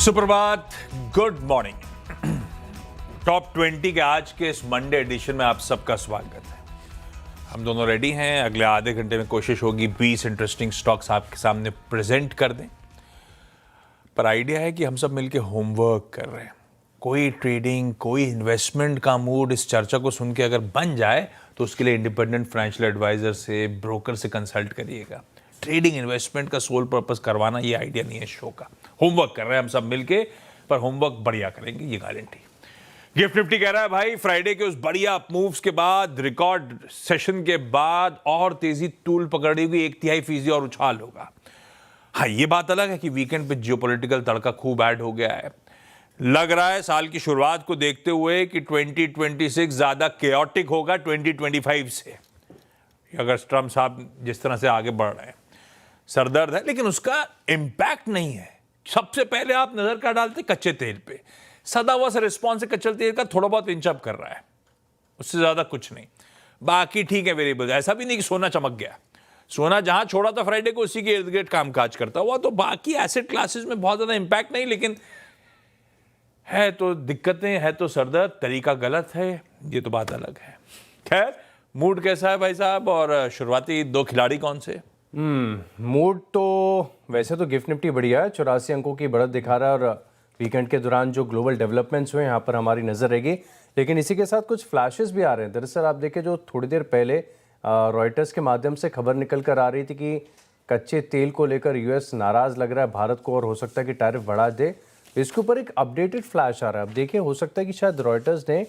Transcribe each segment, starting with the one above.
सुप्रभात, good morning. Top 20 के आज के इस मंडे एडिशन में आप सबका स्वागत है। हम दोनों रेडी हैं। अगले आधे घंटे में कोशिश होगी 20 इंटरेस्टिंग स्टॉक्स आपके सामने प्रेजेंट कर दें। पर आइडिया है कि हम सब मिलके होमवर्क कर रहे हैं। कोई ट्रेडिंग, कोई इन्वेस्टमेंट का मूड इस चर्चा को सुन के अगर बन जाए तो उसके लिए इंडिपेंडेंट फाइनेंशियल एडवाइजर से, ब्रोकर से कंसल्ट करिएगा। ट्रेडिंग इन्वेस्टमेंट का सोल पर्पस करवाना ये आइडिया नहीं है शो का। होमवर्क कर रहे हैं हम सब मिलके, पर होमवर्क बढ़िया करेंगे, ये गारंटी। गिफ्ट निफ्टी कह रहा है भाई फ्राइडे के उस बढ़िया मूव्स के बाद, रिकॉर्ड सेशन के बाद और तेजी टूल पकड़ी हुई 1/3% और उछाल होगा। हाँ, ये बात अलग है कि वीकेंड पे जियोपॉलिटिकल तड़का खूब ऐड हो गया है। लग रहा है साल की शुरुआत को देखते हुए कि 2026 ज्यादा केओटिक होगा 2025 से, अगर ट्रम्प साहब जिस तरह से आगे बढ़ रहे हैं। सरदर्द है, लेकिन उसका इंपैक्ट नहीं है। सबसे पहले आप नजर क्या डालते कच्चे तेल पे। सदा हुआ से रिस्पॉन्स है कच्चे तेल का, थोड़ा बहुत इंचअप कर रहा है, उससे ज्यादा कुछ नहीं। बाकी ठीक है वेरिएबल। ऐसा भी नहीं कि सोना चमक गया। सोना जहां छोड़ा था फ्राइडे को उसी के इर्द गिर्द कामकाज करता हुआ, तो बाकी एसेट क्लासेस में बहुत ज्यादा इंपैक्ट नहीं। लेकिन है तो दिक्कतें, है तो सरदर्द, तरीका गलत है, ये तो बात अलग है। खैर, मूड कैसा है भाई साहब, और शुरुआती दो खिलाड़ी कौन से? मूड तो वैसे तो गिफ्ट निफ्टी बढ़िया है, 84 अंकों की बढ़त दिखा रहा है। और वीकेंड के दौरान जो ग्लोबल डेवलपमेंट्स हुए यहाँ पर हमारी नज़र रहेगी। लेकिन इसी के साथ कुछ फ्लैशेस भी आ रहे हैं। दरअसल आप देखें, जो थोड़ी देर पहले रॉयटर्स के माध्यम से खबर निकल कर आ रही थी कि कच्चे तेल को लेकर यूएस नाराज़ लग रहा है भारत को, और हो सकता है कि टैरिफ बढ़ा दे। इसके ऊपर एक अपडेटेड फ्लैश आ रहा है। अब देखिए, हो सकता है कि शायद रॉयटर्स ने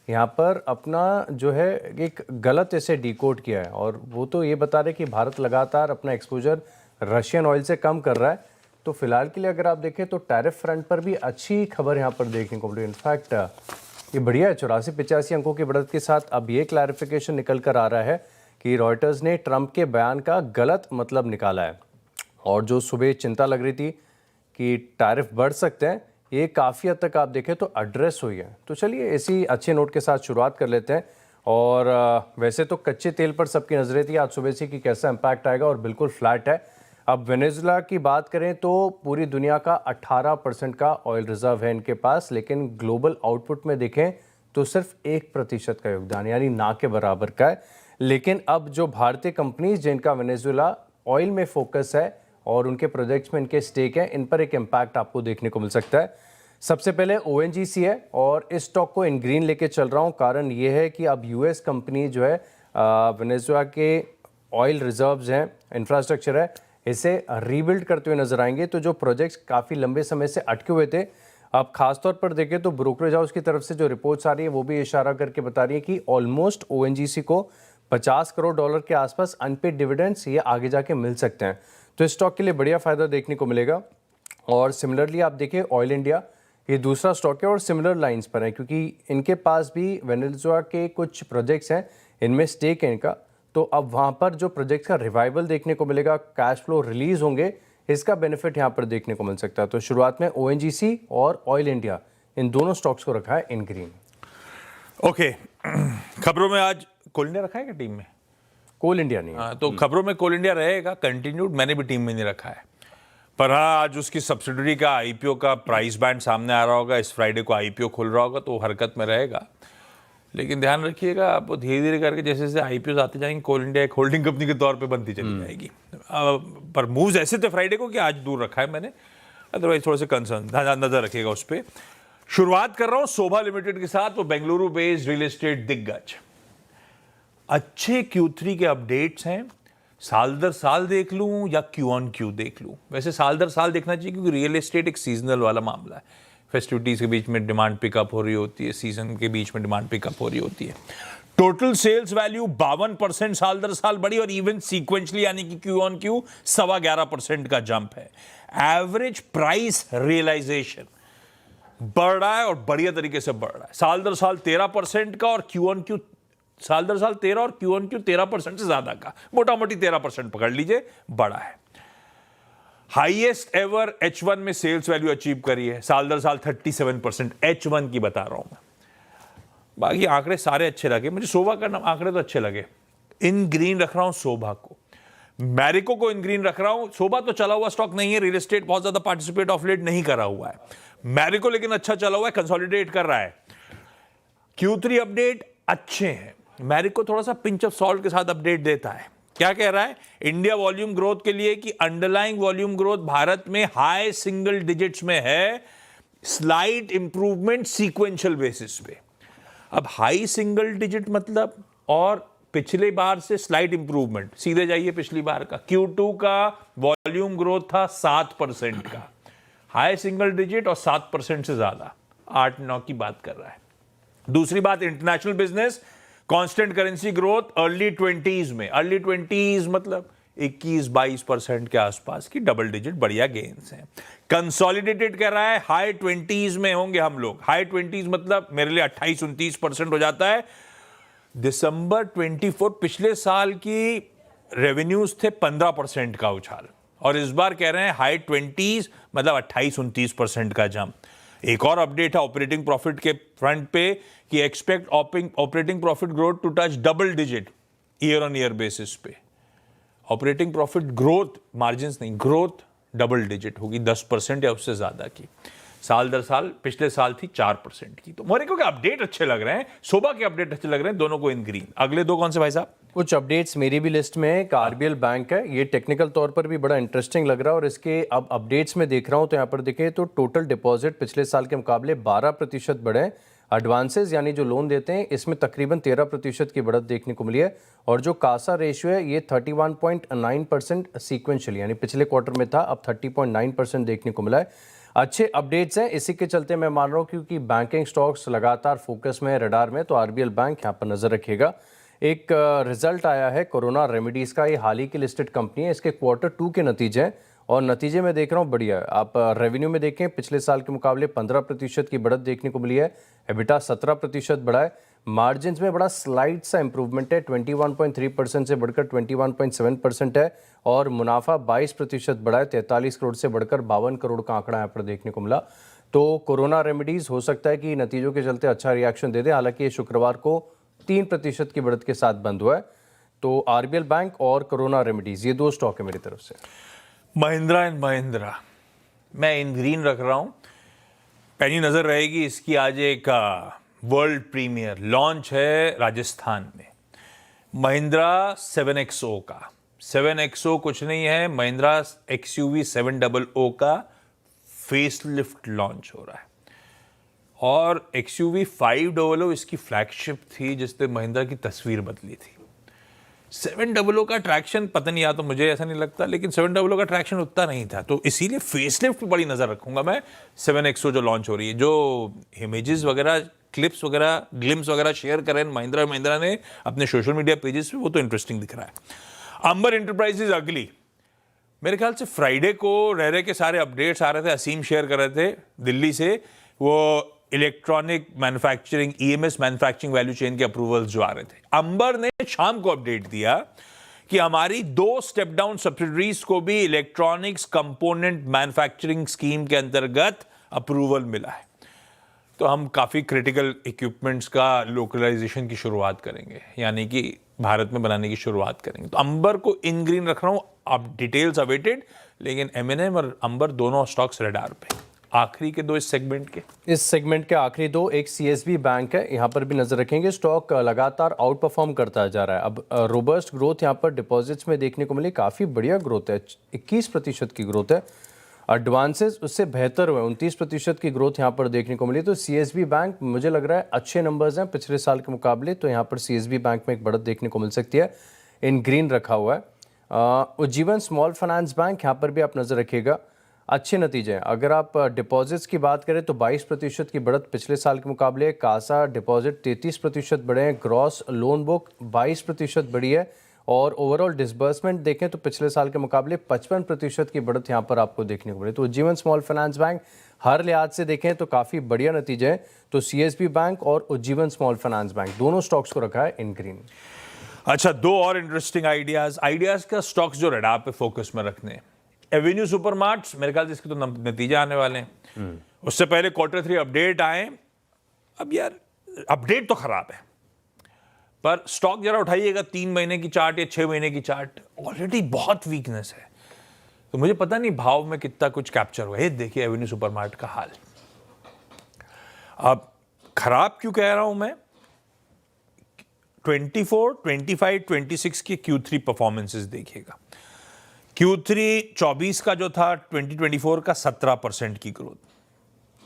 यहाँ पर अपना जो है एक गलत ऐसे डिकोड किया है, और वो तो ये बता रहे कि भारत लगातार अपना एक्सपोजर रशियन ऑयल से कम कर रहा है। तो फिलहाल के लिए अगर आप देखें तो टैरिफ फ्रंट पर भी अच्छी खबर यहाँ पर देखने को मिली। इनफैक्ट ये बढ़िया है। 84-85 अंकों की बढ़त के साथ अब ये क्लैरिफिकेशन निकल कर आ रहा है कि रॉयटर्स ने ट्रंप के बयान का गलत मतलब निकाला है, और जो सुबह चिंता लग रही थी कि टैरिफ बढ़ सकते हैं, ये काफ़ी हद तक आप देखें तो एड्रेस हुई है। तो चलिए इसी अच्छे नोट के साथ शुरुआत कर लेते हैं। और वैसे तो कच्चे तेल पर सबकी नजरें थी आज सुबह से कि कैसा इम्पैक्ट आएगा, और बिल्कुल फ्लैट है। अब वेनेजुएला की बात करें तो पूरी दुनिया का 18% का ऑयल रिजर्व है इनके पास, लेकिन ग्लोबल आउटपुट में देखें तो सिर्फ 1% का योगदान, यानी ना के बराबर का है। लेकिन अब जो भारतीय कंपनीज जिनका वेनेजुएला ऑयल में फोकस है और उनके प्रोजेक्ट्स में इनके स्टेक है, इन पर एक इम्पैक्ट आपको देखने को मिल सकता है। सबसे पहले ONGC है, और इस स्टॉक को इन ग्रीन लेके चल रहा हूँ। कारण ये है कि अब यूएस कंपनी जो है वेनेजुएला के ऑयल रिजर्व्स हैं, इंफ्रास्ट्रक्चर है, इसे रीबिल्ड करते हुए नजर आएंगे। तो जो प्रोजेक्ट्स काफ़ी लंबे समय से अटके हुए थे, अब खासतौर पर देखें तो ब्रोकरेज हाउस की तरफ से जो रिपोर्ट्स आ रही है वो भी इशारा करके बता रही है कि ऑलमोस्ट ONGC को $50 करोड़ के आसपास अनपेड डिविडेंड्स ये आगे जाके मिल सकते हैं। तो इस स्टॉक के लिए बढ़िया फायदा देखने को मिलेगा। और सिमिलरली आप देखिए, ऑयल इंडिया ये दूसरा स्टॉक है और सिमिलर लाइंस पर है, क्योंकि इनके पास भी वेनेजुएला के कुछ प्रोजेक्ट्स हैं, इनमें स्टेक है इनका। तो अब वहाँ पर जो प्रोजेक्ट्स का रिवाइवल देखने को मिलेगा, कैश फ्लो रिलीज होंगे, इसका बेनिफिट यहाँ पर देखने को मिल सकता है। तो शुरुआत में ONGC और ऑयल इंडिया, इन दोनों स्टॉक्स को रखा है इन ग्रीन। ओके, खबरों में आज कोल इंडिया रखा है क्या टीम में? कोल इंडिया नहीं है। हाँ, तो खबरों में कोल इंडिया रहेगा कंटिन्यूड। मैंने भी टीम में नहीं रखा है, पर हाँ, आज उसकी सब्सिडरी का IPO का प्राइस बैंड सामने आ रहा होगा। इस फ्राइडे को IPO खुल रहा होगा, तो वो हरकत में रहेगा। लेकिन ध्यान रखिएगा, आप धीरे धीरे करके जैसे जैसे IPOs आते जाएंगे, कोल इंडिया एक होल्डिंग कंपनी के तौर पे बनती चली जाएगी। पर मूव्स ऐसे थे फ्राइडे को कि आज दूर रखा है मैंने, अदरवाइज थोड़े से कंसर्न, नजर रखिएगा उस पर। शुरुआत कर रहा हूँ शोभा लिमिटेड के साथ। वो बेंगलुरु बेस्ड रियल एस्टेट दिग्गज, अच्छे Q3 के अपडेट्स हैं। साल दर साल देख लूं या Q on Q देख लूं? वैसे साल दर साल देखना चाहिए, क्योंकि रियल एस्टेट एक सीजनल वाला मामला है। फेस्टिविटीज के बीच में डिमांड पिकअप हो रही होती है, सीजन के बीच में डिमांड पिकअप हो रही होती है। टोटल सेल्स वैल्यू 52% साल दर साल बढ़ी, और इवन सीक्वेंशली यानी कि Q on Q 11.25% का जंप है। एवरेज प्राइस रियलाइजेशन बढ़ रहा है, और बढ़िया तरीके से बढ़ रहा है। साल दर साल 13% का, और Q on Q साल दर साल 13 और Q on Q 13% से ज्यादा का, मोटा मोटी 13% पकड़ लीजिए, बड़ा है। हाईएस्ट एवर H1 में सेल्स वैल्यू अचीव करी है, साल दर साल 37%। H1 की बता रहा हूं मैं। बाकी आंकड़े सारे अच्छे लगे मुझे। शोभा का आंकड़े तो अच्छे लगे। इन ग्रीन रख रहा हूं शोभा को। मैरिको को इन ग्रीन रख रहा हूं। सोबा तो चला हुआ स्टॉक नहीं है, रियल एस्टेट बहुत ज्यादा पार्टिसिपेट ऑफ लेट नहीं करा हुआ है। मैरिको लेकिन अच्छा चला हुआ है, कंसोलिडेट कर रहा है। Q3 अपडेट अच्छे हैं। मैरिको थोड़ा सा पिंच ऑफ सॉल्ट के साथ अपडेट देता है। क्या कह रहा है? इंडिया वॉल्यूम ग्रोथ के लिए कि अंडरलाइंग वॉल्यूम ग्रोथ भारत में हाई सिंगल डिजिट्स में है, स्लाइट इंप्रूवमेंट सीक्वेंशियल बेसिस पे। अब हाई सिंगल डिजिट मतलब, और पिछले बार से स्लाइट इंप्रूवमेंट, सीधे जाइए पिछली बार का Q2 का वॉल्यूम ग्रोथ था 7% का, हाई सिंगल डिजिट और 7% से ज्यादा, 8-9 की बात कर रहा है। दूसरी बात, international business constant currency growth early 20s में, अर्ली 20s मतलब 21-22% के आसपास की डबल डिजिट बढ़िया गेन्स हैं। कंसोलिडेटेड कह रहा है हाई 20s में होंगे हम लोग। हाई 20s मतलब मेरे लिए 28-29% हो जाता है। दिसंबर 24 पिछले साल की रेवेन्यूज थे 15% का उछाल, और इस बार कह रहे हैं हाई 20s मतलब 28-29% का जंप। एक और अपडेट है ऑपरेटिंग प्रॉफिट के फ्रंट पे कि expect operating profit growth to touch double digit year on year basis पे। ऑपरेटिंग प्रॉफिट ग्रोथ, मार्जिन्स नहीं, ग्रोथ डबल डिजिट होगी, 10% या उससे ज्यादा की। साल दर साल, पिछले साल थी 4% की। तो मैरिको के अपडेट अच्छे लग रहे हैं, सोबा के अपडेट अच्छे लग रहे हैं, दोनों को इन ग्रीन। अगले दो कौन से भाई साहब? कुछ अपडेट्स मेरी भी लिस्ट में है। एक आरबीएल बैंक है, ये टेक्निकल तौर पर भी बड़ा इंटरेस्टिंग लग रहा है, और इसके अब अपडेट्स में देख रहा हूं तो यहाँ पर देखें तो टोटल डिपॉजिट पिछले साल के मुकाबले 12% बढ़े। एडवांसेस यानी जो लोन देते हैं इसमें तकरीबन 13% की बढ़त देखने को मिली है, और जो कासा रेशियो है ये 31.9% सीक्वेंशियली यानी पिछले क्वार्टर में था, अब 30.9% देखने को मिला है। अच्छे अपडेट्स हैं, इसी के चलते मैं मान रहा हूँ क्योंकि बैंकिंग स्टॉक्स लगातार फोकस में, रडार में, तो आरबीएल बैंक यहाँ पर नजर रखिएगा। एक रिजल्ट आया है कोरोना रेमेडीज का, ये हाल ही की लिस्टेड कंपनी है, इसके Q2 के नतीजे हैं, और नतीजे में देख रहा हूँ बढ़िया है। आप रेवेन्यू में देखें पिछले साल के मुकाबले 15% की बढ़त देखने को मिली है, एबिटा 17% बढ़ा है, मार्जिन में बड़ा स्लाइड सा इंप्रूवमेंट है, 21.3% से बढ़कर 21.7% है, और मुनाफा 22% बढ़ा है, 43 करोड़ से बढ़कर 52 करोड़ का आंकड़ा यहाँ पर देखने को मिला। तो कोरोना रेमेडीज हो सकता है कि नतीजों के चलते अच्छा रिएक्शन दे दे, हालांकि ये शुक्रवार को 3% की बढ़त के साथ बंद हुआ है। तो आरबीएल बैंक और कोरोना रेमेडीज, ये दो स्टॉक है मेरी तरफ से। महिंद्रा एंड महिंद्रा मैं इन ग्रीन रख रहा हूं। पैनी नजर रहेगी इसकी, आज एक वर्ल्ड प्रीमियर लॉन्च है राजस्थान में, महिंद्रा 7XO का। 7XO कुछ नहीं है, महिंद्रा XUV 700 का फेसलिफ्ट लॉन्च हो रहा है, और XUV 500 इसकी फ्लैगशिप थी जिसने महिंद्रा की तस्वीर बदली थी। 700 का ट्रैक्शन पता नहीं, या तो मुझे ऐसा नहीं लगता, लेकिन 700 का ट्रैक्शन उतना नहीं था, तो इसीलिए फेसलिफ्ट पे बड़ी नजर रखूंगा मैं। 7XO जो लॉन्च हो रही है, जो इमेजेस वगैरह, क्लिप्स वगैरह, ग्लिम्स वगैरह शेयर कर रहे हैं महिंद्रा ने अपने सोशल मीडिया पेजेस पे, वो तो इंटरेस्टिंग दिख रहा है। अंबर इंटरप्राइजेज अगली, मेरे ख्याल से फ्राइडे को रह के सारे अपडेट्स आ रहे थे, असीम शेयर कर रहे थे दिल्ली से, वो electronic manufacturing, EMS manufacturing value chain के अप्रूवल्स जो आ रहे थे। अंबर ने शाम को अपडेट दिया कि हमारी 2 स्टेप डाउन सब्सिडरीज को भी इलेक्ट्रॉनिक्स कंपोनेंट मैन्युफैक्चरिंग स्कीम के अंतर्गत अप्रूवल मिला है, तो हम काफी क्रिटिकल इक्विपमेंट्स का लोकलाइजेशन की शुरुआत करेंगे, यानी कि भारत में बनाने की शुरुआत करेंगे। तो अंबर को इन ग्रीन रख रहा हूं, अब डिटेल्स अवेटेड, लेकिन M&M और अंबर दोनों स्टॉक्स रडार पे। आखिरी के दो इस सेगमेंट के आखिरी दो, एक CSB बैंक है, यहाँ पर भी नजर रखेंगे। स्टॉक लगातार आउट परफॉर्म करता जा रहा है। अब रोबस्ट ग्रोथ यहाँ पर डिपॉजिट्स में देखने को मिली, काफ़ी बढ़िया ग्रोथ है, 21% की ग्रोथ है। एडवांसेस उससे बेहतर हुए, 29% की ग्रोथ यहाँ पर देखने को मिली। तो CSB बैंक मुझे लग रहा है अच्छे नंबर्स हैं पिछले साल के मुकाबले, तो यहाँ पर CSB बैंक में एक बढ़त देखने को मिल सकती है, इन ग्रीन रखा हुआ है। उज्जीवन स्मॉल फाइनेंस बैंक, यहाँ पर भी आप नजर रखिएगा, अच्छे नतीजे हैं। अगर आप डिपॉजिट्स की बात करें तो 22% की बढ़त पिछले साल के मुकाबले, कासा डिपॉजिट 33% बढ़े हैं, ग्रॉस लोन बुक 22% बढ़ी है, और ओवरऑल डिसबर्समेंट देखें तो पिछले साल के मुकाबले 55% की बढ़त यहाँ पर आपको देखने को मिली। तो उज्जीवन स्मॉल फाइनेंस बैंक हर लिहाज से देखें तो काफ़ी बढ़िया नतीजे हैं। तो CSB बैंक और उज्जीवन स्मॉल फाइनेंस बैंक दोनों स्टॉक्स को रखा है इन ग्रीन। अच्छा, दो और इंटरेस्टिंग आइडियाज का स्टॉक्स जो रडार पे फोकस में रखने हैं। एवेन्यू सुपरमार्ट्स, मेरे ख्याल से इसके तो नतीजे आने वाले हैं, उससे पहले Q3 अपडेट आए। अब यार अपडेट तो खराब है, पर स्टॉक जरा उठाइएगा 3 महीने की चार्ट या 6 महीने की चार्ट, ऑलरेडी बहुत वीकनेस है। तो मुझे पता नहीं भाव में कितना कुछ कैप्चर हुआ है। देखिए एवेन्यू सुपरमार्ट का हाल। अब खराब क्यों कह रहा हूं मैं? 24, 25, 26 के Q3 परफॉर्मेंसेस देखिएगा। Q3 24 का जो था 2024 का 17% की ग्रोथ,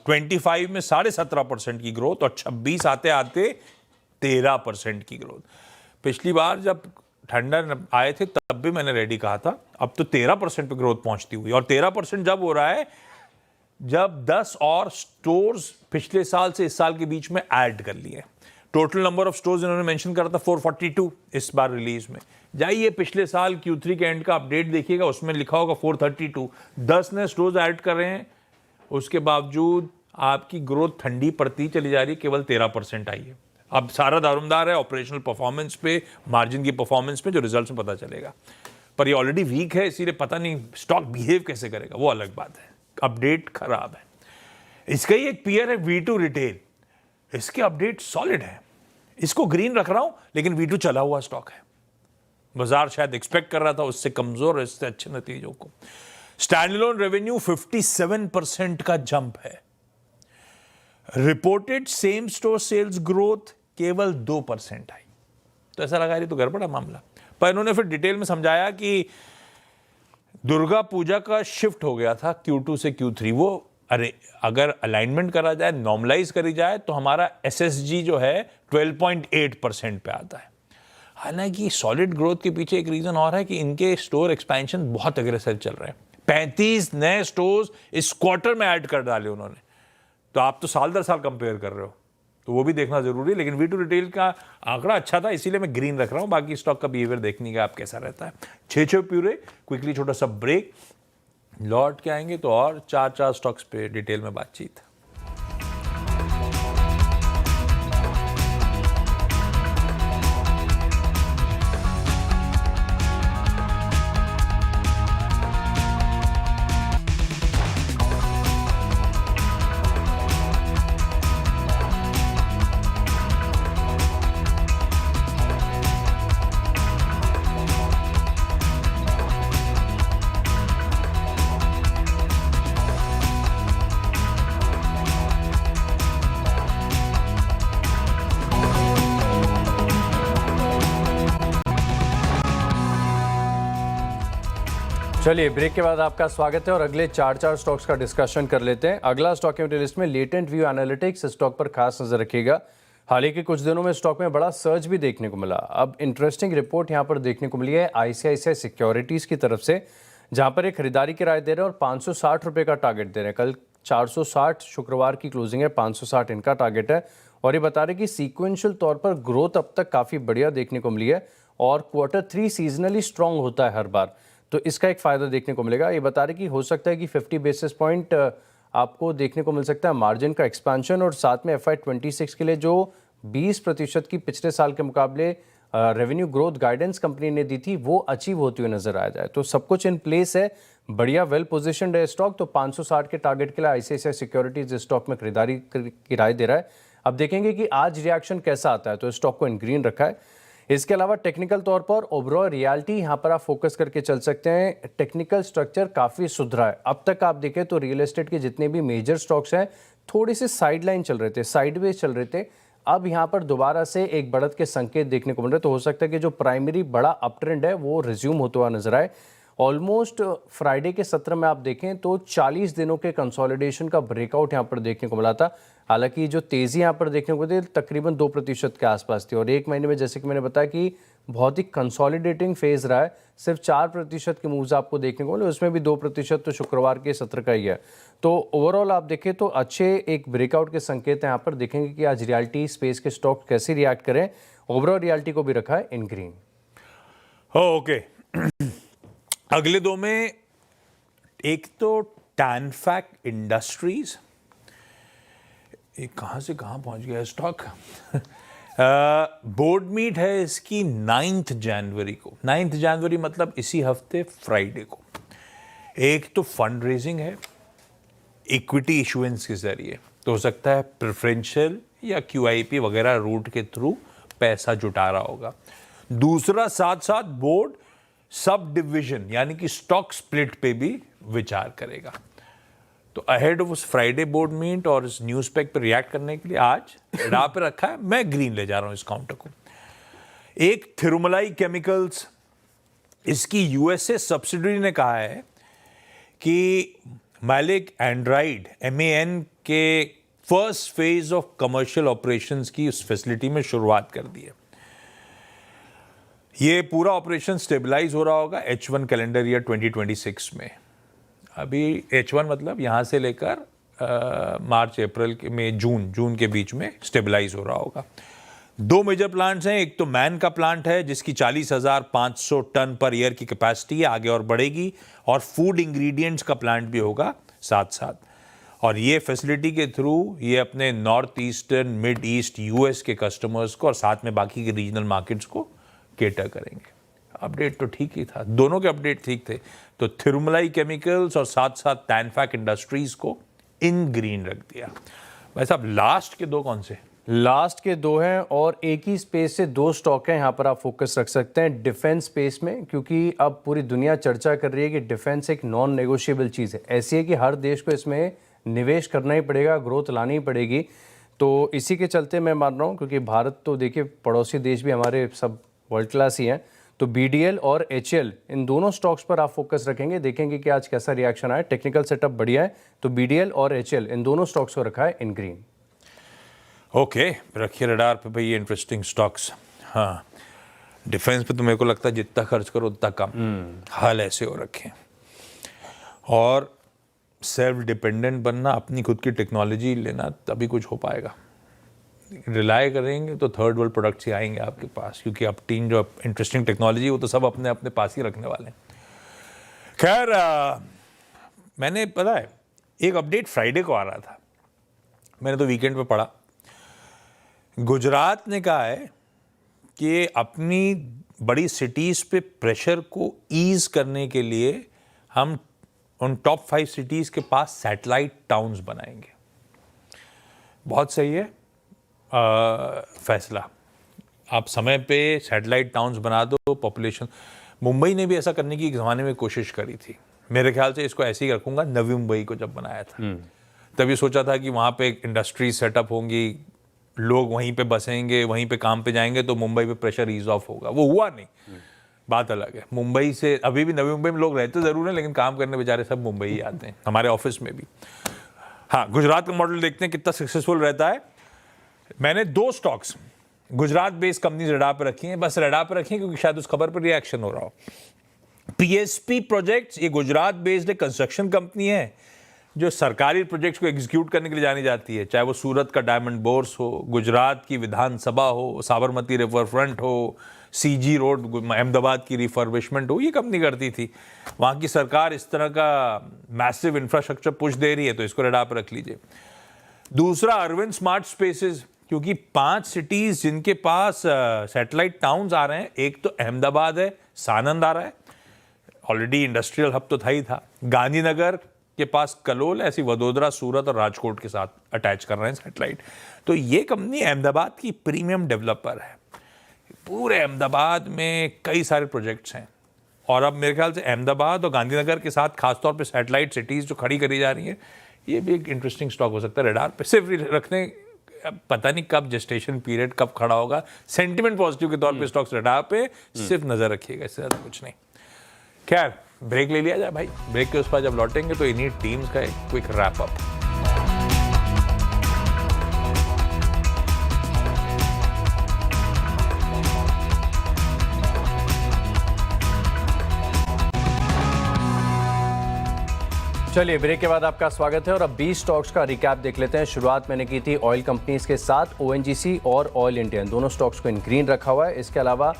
25 में 17.5% की ग्रोथ और 26 आते आते 13% की ग्रोथ। पिछली बार जब ठंडर आए थे तब भी मैंने रेडी कहा था, अब तो 13% पे ग्रोथ पहुंचती हुई। और 13% जब हो रहा है जब 10 और स्टोर्स पिछले साल से इस साल के बीच में ऐड कर लिए। टोटल नंबर ऑफ स्टोर्स इन्होंने मेंशन करा था 442 इस बार रिलीज में। जाइए पिछले साल Q3 के एंड का अपडेट देखिएगा, उसमें लिखा होगा 432। 10 नए स्टोर्स ऐड कर रहे हैं, उसके बावजूद आपकी ग्रोथ ठंडी पड़ती चली जा रही है, केवल 13% आई है। अब सारा दारोमदार है ऑपरेशनल परफॉर्मेंस पे, मार्जिन की परफॉर्मेंस पे, जो रिजल्ट्स में पता चलेगा। पर ये ऑलरेडी वीक है, इसीलिए पता नहीं स्टॉक बिहेव कैसे करेगा, वो अलग बात है। अपडेट खराब है। इसका ही एक पीयर है V2 रिटेल, इसके अपडेट सॉलिड है। इसको ग्रीन रख रहा हूं, लेकिन V2 चला हुआ स्टॉक है। बाजार शायद एक्सपेक्ट कर रहा था उससे कमजोर, इससे अच्छे नतीजों को। स्टैंडअलोन रेवेन्यू 57% का जंप है। Reported same store sales growth केवल 2% आई। तो ऐसा लगा रही तो गड़बड़ है मामला। पर इन्होंने फिर डिटेल में समझाया कि दुर्गा पूजा का शिफ्ट हो गया था Q2 से Q3। वो अगर अलाइनमेंट करा जाए, नॉर्मलाइज करी जाए, तो हमारा SSG जो है 12.8% पे आता है। हालांकि सॉलिड ग्रोथ के पीछे एक रीजन और है कि इनके स्टोर एक्सपेंशन बहुत अग्रेसिव चल रहे हैं। 35 नए स्टोर्स इस क्वार्टर में ऐड कर डाले उन्होंने। तो आप तो साल दर साल कंपेयर कर रहे हो, तो वो भी देखना जरूरी है। लेकिन V2 रिटेल का आंकड़ा अच्छा था, इसीलिए मैं ग्रीन रख रहा हूं। बाकी स्टॉक का बिहेवियर देखने का आप कैसा रहता है। 6 प्यूरे क्विकली, छोटा सा ब्रेक, लौट के आएंगे तो और 4 स्टॉक्स पे डिटेल में बातचीत। चलिए ब्रेक के बाद आपका स्वागत है और अगले 4 स्टॉक्स का डिस्कशन कर लेते हैं। अगला स्टॉक है लिस्ट में लेटेंट व्यू एनालिटिक्स। स्टॉक पर खास नजर रखिएगा। हाल ही के कुछ दिनों में स्टॉक में बड़ा सर्ज भी देखने को मिला। अब इंटरेस्टिंग रिपोर्ट यहां पर देखने को मिली है ICICI सिक्योरिटीज की तरफ से, जहां पर एक खरीदारी की राय दे रहे हैं और 560 रुपये का टारगेट दे रहे हैं। कल 460 शुक्रवार की क्लोजिंग है, 560 इनका टारगेट है। और ये बता रहे कि सीक्वेंशियल तौर पर ग्रोथ अब तक काफ़ी बढ़िया देखने को मिली है और Q3 सीजनली स्ट्रॉन्ग होता है हर बार, तो इसका एक फ़ायदा देखने को मिलेगा। ये बता रहे कि हो सकता है कि 50 बेसिस पॉइंट आपको देखने को मिल सकता है मार्जिन का एक्सपेंशन, और साथ में FY26 के लिए जो 20% की पिछले साल के मुकाबले रेवेन्यू ग्रोथ गाइडेंस कंपनी ने दी थी वो अचीव होती हुई नजर आ जाए। तो सब कुछ इन प्लेस है, बढ़िया वेल पोजिशनड है स्टॉक। तो 560 के टारगेट के लिए ICICI सिक्योरिटीज स्टॉक में खरीदारी की राय दे रहा है। अब देखेंगे कि आज रिएक्शन कैसा आता है। तो स्टॉक को इन ग्रीन रखा है। इसके अलावा टेक्निकल तौर पर ओबरॉय रियल्टी यहाँ पर आप फोकस करके चल सकते हैं। टेक्निकल स्ट्रक्चर काफ़ी सुधरा है। अब तक आप देखें तो रियल एस्टेट के जितने भी मेजर स्टॉक्स हैं थोड़े से साइड लाइन चल रहे थे, साइडवेज चल रहे थे। अब यहाँ पर दोबारा से एक बढ़त के संकेत देखने को मिल रहे, तो हो सकता है कि जो प्राइमरी बड़ा अप ट्रेंड है वो रिज्यूम होता हुआ नजर आए। ऑलमोस्ट फ्राइडे के सत्र में आप देखें तो 40 दिनों के कंसोलिडेशन का ब्रेकआउट यहाँ पर देखने को मिला था। हालांकि जो तेज़ी यहाँ पर देखने को मिली तकरीबन 2% के आसपास थी, और एक महीने में जैसे कि मैंने बताया कि बहुत ही कंसोलिडेटिंग फेज रहा है। सिर्फ 4% के मूव्स आपको देखने को मिले, उसमें भी 2% तो शुक्रवार के सत्र का ही है। तो ओवरऑल आप देखें तो अच्छे एक ब्रेकआउट के संकेत यहाँ पर देखेंगे कि आज रियल्टी स्पेस के स्टॉक कैसे रिएक्ट करें। ओवरऑल रियल्टी को भी रखा है इन ग्रीन। ओके, अगले दो में एक तो टैनफैक्ट इंडस्ट्रीज, एक कहां से कहां पहुंच गया स्टॉक। बोर्ड मीट है इसकी 9 जनवरी को। 9 जनवरी मतलब इसी हफ्ते फ्राइडे को। एक तो फंड रेजिंग है इक्विटी इशुएंस के जरिए, तो हो सकता है प्रेफरेंशियल या QIP वगैरह रूट के थ्रू पैसा जुटा रहा होगा। दूसरा, साथ साथ बोर्ड सब डिविजन यानी कि स्टॉक स्प्लिट पे भी विचार करेगा। तो अहेड ऑफ उस फ्राइडे बोर्ड मीट और इस न्यूज पैक पर रिएक्ट करने के लिए आज राह पे रखा है, मैं ग्रीन ले जा रहा हूं इस काउंटर को। एक थिरुमलाई केमिकल्स, इसकी यूएसए सब्सिडरी ने कहा है कि मैलिक एंड्राइड MAN के first phase of commercial operations की उस फैसिलिटी में शुरुआत कर दी है। ये पूरा ऑपरेशन स्टेबलाइज हो रहा होगा H1 कैलेंडर ईयर 2026 में। अभी H1 मतलब यहाँ से लेकर मार्च अप्रैल में जून के बीच में स्टेबलाइज हो रहा होगा। 2 मेजर प्लांट्स हैं। एक तो मैन का प्लांट है जिसकी 40,500 टन पर ईयर की कैपेसिटी है, आगे और बढ़ेगी, और फूड इंग्रेडिएंट्स का प्लांट भी होगा साथ साथ। और ये फैसिलिटी के थ्रू ये अपने north eastern, mid east US के कस्टमर्स को और साथ में बाकी के रीजनल मार्केट्स को केटर करेंगे। अपडेट तो ठीक ही था, दोनों के अपडेट ठीक थे। तो थिरुमलाई केमिकल्स और साथ साथ टैनफैक इंडस्ट्रीज को इन ग्रीन रख दिया। भाई साहब, लास्ट के दो कौन से? लास्ट के 2 हैं और एक ही स्पेस से 2 स्टॉक हैं। यहाँ पर आप फोकस रख सकते हैं डिफेंस स्पेस में, क्योंकि अब पूरी दुनिया चर्चा कर रही है कि डिफेंस एक नॉन नेगोशिएबल चीज़ है। ऐसी है कि हर देश को इसमें निवेश करना ही पड़ेगा, ग्रोथ लानी ही पड़ेगी। तो इसी के चलते मैं मान रहा हूँ, क्योंकि भारत तो देखिए पड़ोसी देश भी हमारे सब वर्ल्ड क्लास ही हैं, तो BDL और HL इन दोनों स्टॉक्स पर आप फोकस रखेंगे। देखेंगे कि आज कैसा रिएक्शन आया। टेक्निकल सेटअप बढ़िया है, तो BDL और HL इन दोनों स्टॉक्स को रखा है इन ग्रीन। ओके, रखिए रडार पे भाई ये इंटरेस्टिंग स्टॉक्स। हाँ, डिफेंस पे तो मेरे को लगता है जितना खर्च करो उतना कम। हाल ऐसे हो रखे हैं। और सेल्फ डिपेंडेंट बनना, अपनी खुद की टेक्नोलॉजी लेना, तभी कुछ हो पाएगा। रिलाय करेंगे तो थर्ड वर्ल्ड प्रोडक्ट्स ही आएंगे आपके पास, क्योंकि अब तीन जो इंटरेस्टिंग टेक्नोलॉजी वो तो सब अपने अपने पास ही रखने वाले हैं। खैर, मैंने पता है एक अपडेट फ्राइडे को आ रहा था, मैंने तो वीकेंड पे पढ़ा। गुजरात ने कहा है कि अपनी बड़ी सिटीज़ पे प्रेशर को ईज करने के लिए हम उन टॉप 5 सिटीज़ के पास सैटेलाइट टाउन्स बनाएंगे। बहुत सही है फैसला। आप समय पे सैटेलाइट टाउन्स बना दो, पॉपुलेशन। मुंबई ने भी ऐसा करने की एक ज़माने में कोशिश करी थी। मेरे ख्याल से इसको ऐसे ही रखूँगा, नवी मुंबई को जब बनाया था तभी सोचा था कि वहाँ पे एक इंडस्ट्री सेटअप होंगी, लोग वहीं पे बसेंगे, वहीं पे काम पे जाएंगे, तो मुंबई पे प्रेशर ईज ऑफ होगा। वो हुआ नहीं, बात अलग है। मुंबई से अभी भी नवी मुंबई में लोग रहते ज़रूर हैं, लेकिन काम करने बेचारे सब मुंबई ही आते हैं, हमारे ऑफिस में भी। हाँ, गुजरात का मॉडल देखते हैं कितना सक्सेसफुल रहता है। मैंने 2 stocks Gujarat based companies radar पर रखी हैं, बस रडार पर रखी हैं क्योंकि शायद उस खबर पर रिएक्शन हो रहा हो। PSP प्रोजेक्ट्स, ये गुजरात बेस्ड एक कंस्ट्रक्शन कंपनी है जो सरकारी प्रोजेक्ट्स को एग्जीक्यूट करने के लिए जानी जाती है, चाहे वो सूरत का डायमंड बोर्स हो, गुजरात की विधानसभा हो, साबरमती रिवर फ्रंट हो, CG रोड अहमदाबाद की रिफर्बिशमेंट हो, ये कंपनी करती थी। वहाँ की सरकार इस तरह का मैसिव इंफ्रास्ट्रक्चर पुश दे रही है, तो इसको रडार पर रख लीजिए। दूसरा, अरविंद स्मार्ट स्पेसेस, क्योंकि 5 सिटीज़ जिनके पास सैटेलाइट टाउन्स आ रहे हैं। एक तो अहमदाबाद है, सानंद आ रहा है, ऑलरेडी इंडस्ट्रियल हब तो था ही था। गांधीनगर के पास कलोल, ऐसी वडोदरा, सूरत और राजकोट के साथ अटैच कर रहे हैं सैटेलाइट। तो ये कंपनी अहमदाबाद की प्रीमियम डेवलपर है। पूरे अहमदाबाद में कई सारे प्रोजेक्ट्स हैं, और अब मेरे ख्याल से अहमदाबाद और गांधीनगर के साथ खासतौर पे सैटेलाइट सिटीज़ जो खड़ी करी जा रही हैं, ये भी एक इंटरेस्टिंग स्टॉक हो सकता है रडार पे। सिर्फ रखने, पता नहीं कब जेस्टेशन पीरियड कब खड़ा होगा, सेंटिमेंट पॉजिटिव के तौर पे स्टॉक्स रडार पे सिर्फ नज़र रखिएगा, इससे ज़्यादा कुछ नहीं। खैर, ब्रेक ले लिया जाए भाई। ब्रेक के उस पर जब लौटेंगे तो इन्हीं टीम्स का एक क्विक रैप अप। चलिए, ब्रेक के बाद आपका स्वागत है और अब 20 स्टॉक्स का रिकैप देख लेते हैं। शुरुआत मैंने की थी ऑयल कंपनीज के साथ, ONGC और ऑयल इंडिया, दोनों स्टॉक्स को इन ग्रीन रखा हुआ है। इसके अलावा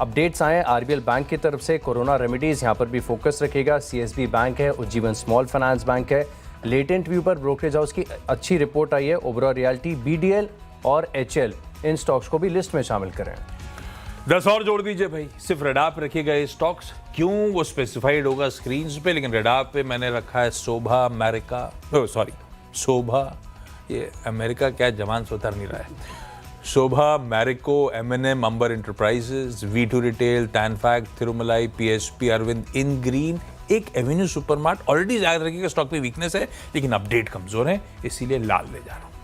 अपडेट्स आए RBL बैंक की तरफ से, कोरोना रेमेडीज़ यहाँ पर भी फोकस रखेगा। CSB बैंक है, उज्जीवन स्मॉल फाइनेंस बैंक है। लेटेंट व्यू पर ब्रोकरेज हाउस की अच्छी रिपोर्ट आई है। ओबरॉय रियल्टी, BDL और HL इन स्टॉक्स को भी लिस्ट में शामिल करें। 10 और जोड़ दीजिए भाई। सिर्फ रडार पे रखिएगा ये स्टॉक्स, क्यों वो स्पेसिफाइड होगा स्क्रीन पे, लेकिन रडार पे मैंने रखा है शोभा अमेरिका, शोभा, ये अमेरिका क्या जवान से उतर नहीं रहा है, Shobha, Marico, M&M, Amber enterprises, V2 retail, Tanfac, Thirumalai, PSP, Arvind, in green, एक एवेन्यू सुपरमार्ट। ऑलरेडी याद रखिएगा स्टॉक में वीकनेस है, लेकिन अपडेट कमजोर है, इसीलिए लाल ले जा रहा हूं।